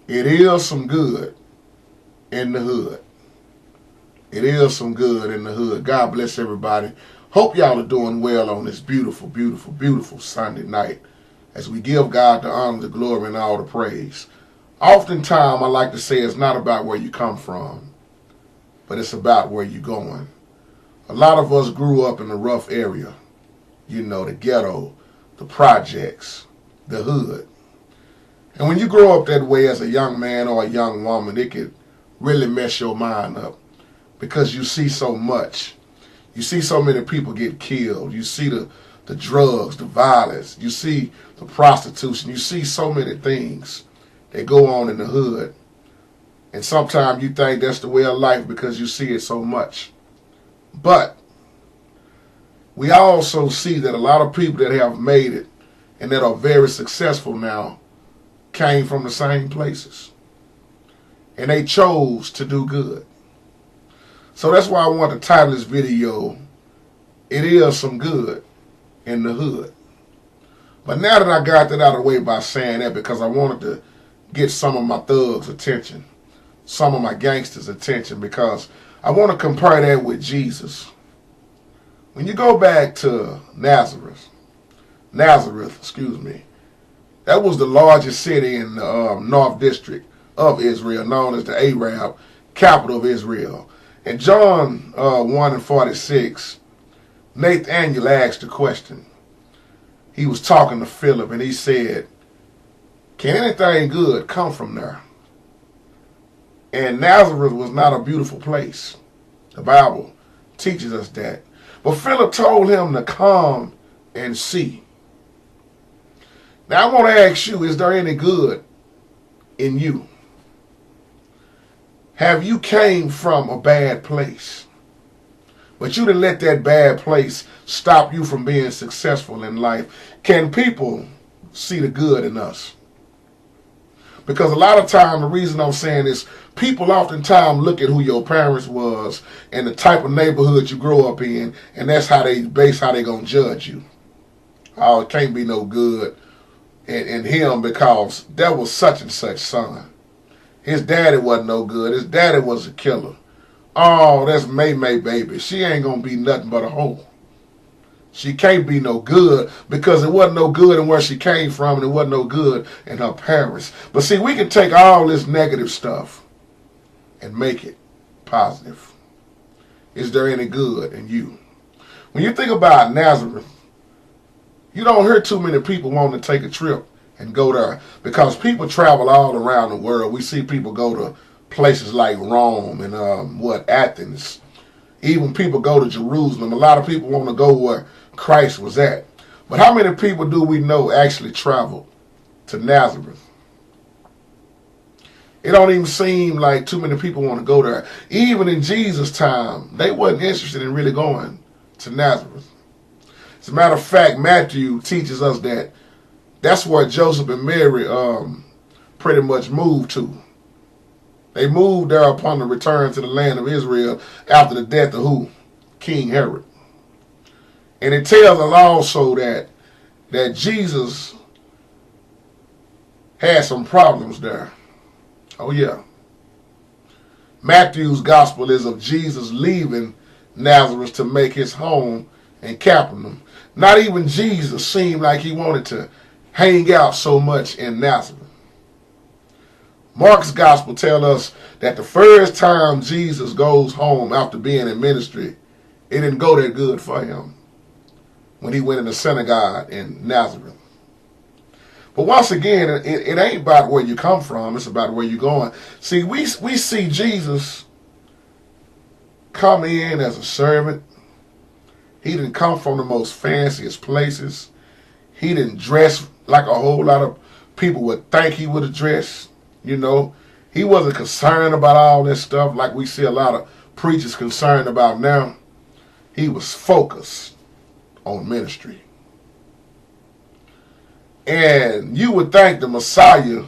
It is some good in the hood. It is some good in the hood. God bless everybody. Hope y'all are doing well on this beautiful, beautiful, beautiful Sunday night as we give God the honor, the glory, and all the praise. Oftentimes, I like to say it's not about where you come from, but it's about where you're going. A lot of us grew up in a rough area. You know, the ghetto, the projects, the hood. And when you grow up that way as a young man or a young woman, it could really mess your mind up because you see so much. You see so many people get killed. You see the drugs, the violence. You see the prostitution. You see so many things that go on in the hood. And sometimes you think that's the way of life because you see it so much. But we also see that a lot of people that have made it and that are very successful now came from the same places. And they chose to do good. So that's why I want to title this video, It Is Some Good in the Hood. But now that I got that out of the way by saying that, because I wanted to get some of my thugs' attention, some of my gangsters' attention, because I want to compare that with Jesus. When you go back to Nazareth, that was the largest city in the North District of Israel, known as the Arab capital of Israel. In John 1:46, Nathanael asked a question. He was talking to Philip and he said, "Can anything good come from there?" And Nazareth was not a beautiful place. The Bible teaches us that. But Philip told him to come and see. Now I want to ask you, is there any good in you? Have you came from a bad place, but you didn't let that bad place stop you from being successful in life? Can people see the good in us? Because a lot of time, the reason I'm saying this, people oftentimes look at who your parents was and the type of neighborhood you grow up in, and that's how they base how they gonna judge you. Oh, it can't be no good in him because that was such and such son. His daddy wasn't no good. His daddy was a killer. Oh, that's May baby. She ain't gonna be nothing but a hoe. She can't be no good because it wasn't no good in where she came from, and it wasn't no good in her parents. But see, we can take all this negative stuff and make it positive. Is there any good in you? When you think about Nazareth, you don't hear too many people wanting to take a trip and go there because people travel all around the world. We see people go to places like Rome and Athens. Even people go to Jerusalem. A lot of people want to go where Christ was at. But how many people do we know actually traveled to Nazareth? It don't even seem like too many people want to go there. Even in Jesus' time, they wasn't interested in really going to Nazareth. As a matter of fact, Matthew teaches us that that's where Joseph and Mary pretty much moved to. They moved there upon the return to the land of Israel after the death of who? King Herod. And it tells us also that Jesus had some problems there. Oh yeah. Matthew's gospel is of Jesus leaving Nazareth to make his home in Capernaum. Not even Jesus seemed like he wanted to hang out so much in Nazareth. Mark's gospel tells us that the first time Jesus goes home after being in ministry, it didn't go that good for him when he went in the synagogue in Nazareth. But once again, it ain't about where you come from, it's about where you're going. See, we see Jesus come in as a servant. He didn't come from the most fanciest places. He didn't dress like a whole lot of people would think he would have dressed. You know, he wasn't concerned about all this stuff like we see a lot of preachers concerned about now. He was focused on ministry. And you would think the Messiah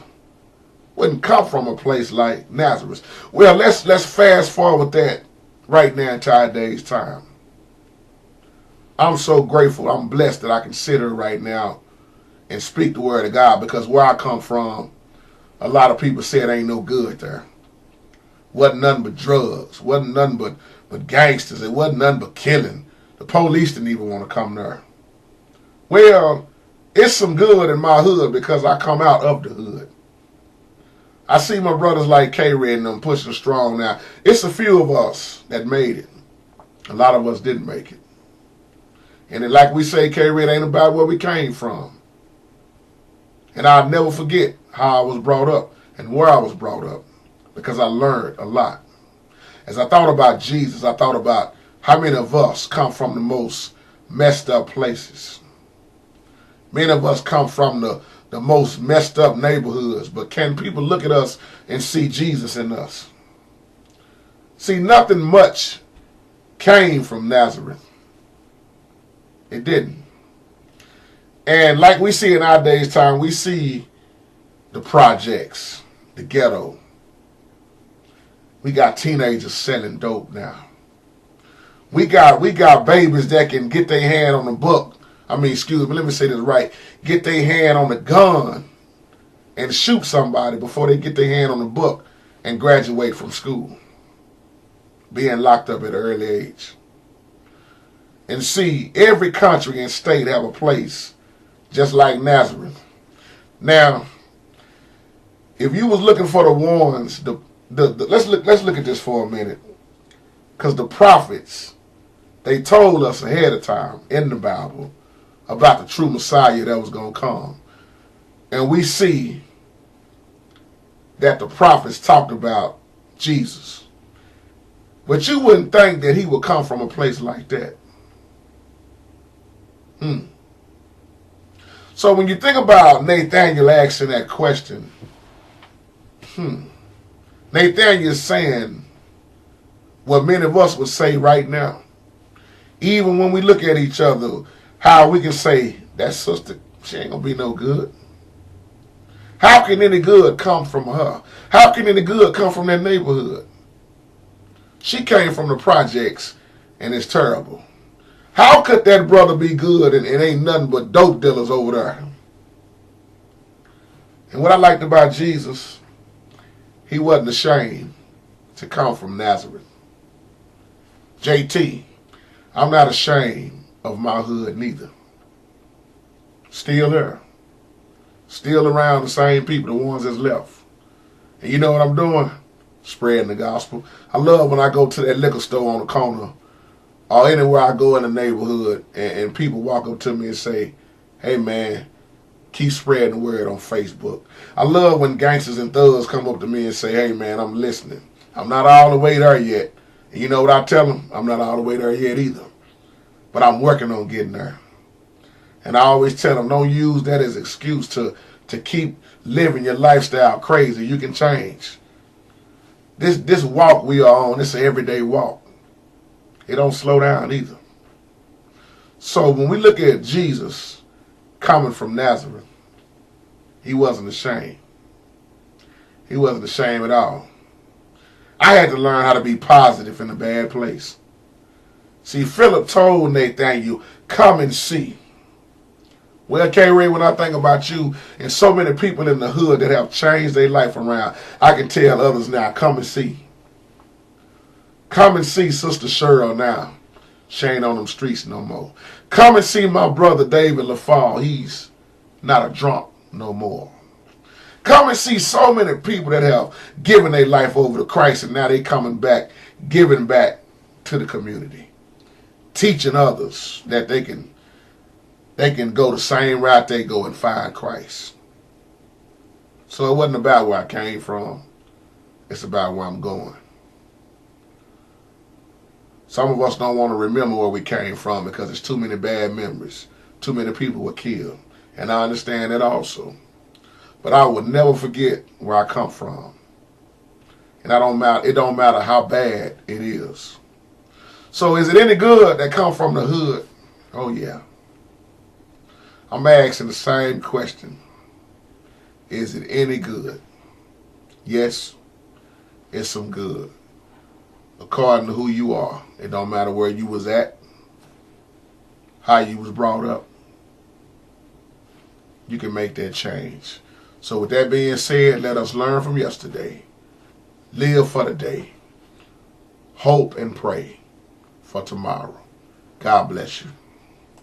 wouldn't come from a place like Nazareth. Well, let's fast forward that right now into our day's time. I'm so grateful. I'm blessed that I can sit here right now and speak the word of God, because where I come from, A lot of people say it ain't no good there. Wasn't nothing but drugs. Wasn't nothing but gangsters. It wasn't nothing but killing. The police didn't even want to come there. Well, it's some good in my hood because I come out of the hood. I see my brothers like K-Red and them pushing strong now. It's a few of us that made it. A lot of us didn't make it. And then, like we say, K-Red ain't about where we came from. And I'll never forget how I was brought up and where I was brought up, because I learned a lot. As I thought about Jesus, I thought about how many of us come from the most messed up places. Many of us come from the most messed up neighborhoods, but can people look at us and see Jesus in us? See, nothing much came from Nazareth. It didn't. And like we see in our day's time, we see the projects, the ghetto. We got teenagers selling dope now. We got babies that can get their hand on the book. Let me say this right. Get their hand on a gun and shoot somebody before they get their hand on the book and graduate from school. Being locked up at an early age. And see, every country and state have a place just like Nazareth. Now, if you was looking for the ones, let's look at this for a minute. Because the prophets, they told us ahead of time in the Bible about the true Messiah that was going to come. And we see that the prophets talked about Jesus. But you wouldn't think that he would come from a place like that. So when you think about Nathaniel asking that question, Nathaniel is saying what many of us would say right now. Even when we look at each other, how we can say, that sister, she ain't going to be no good. How can any good come from her? How can any good come from that neighborhood? She came from the projects, and it's terrible. How could that brother be good and ain't nothing but dope dealers over there? And what I liked about Jesus, he wasn't ashamed to come from Nazareth. JT, I'm not ashamed of my hood neither. Still there. Still around the same people, the ones that's left. And you know what I'm doing? Spreading the gospel. I love when I go to that liquor store on the corner or anywhere I go in the neighborhood and people walk up to me and say, hey man, keep spreading the word on Facebook. I love when gangsters and thugs come up to me and say, hey man, I'm listening. I'm not all the way there yet. And you know what I tell them? I'm not all the way there yet either. But I'm working on getting there. And I always tell them, don't use that as an excuse to keep living your lifestyle crazy. You can change. This walk we are on, it's an everyday walk. It don't slow down either. So when we look at Jesus coming from Nazareth, he wasn't ashamed. He wasn't ashamed at all. I had to learn how to be positive in a bad place. See, Philip told Nathaniel, come and see. Well, K-Ray, when I think about you and so many people in the hood that have changed their life around, I can tell others now, come and see. Come and see Sister Cheryl now. She ain't on them streets no more. Come and see my brother David LaFall. He's not a drunk no more. Come and see so many people that have given their life over to Christ and now they coming back, giving back to the community. Teaching others that they can go the same route they go and find Christ. So it wasn't about where I came from. It's about where I'm going. Some of us don't want to remember where we came from because there's too many bad memories. Too many people were killed. And I understand that also. But I would never forget where I come from. And it don't matter how bad it is. So is it any good that come from the hood? Oh yeah. I'm asking the same question. Is it any good? Yes, it's some good. According to who you are. It don't matter where you was at, how you was brought up. You can make that change. So with that being said, let us learn from yesterday. Live for the day. Hope and pray for tomorrow. God bless you.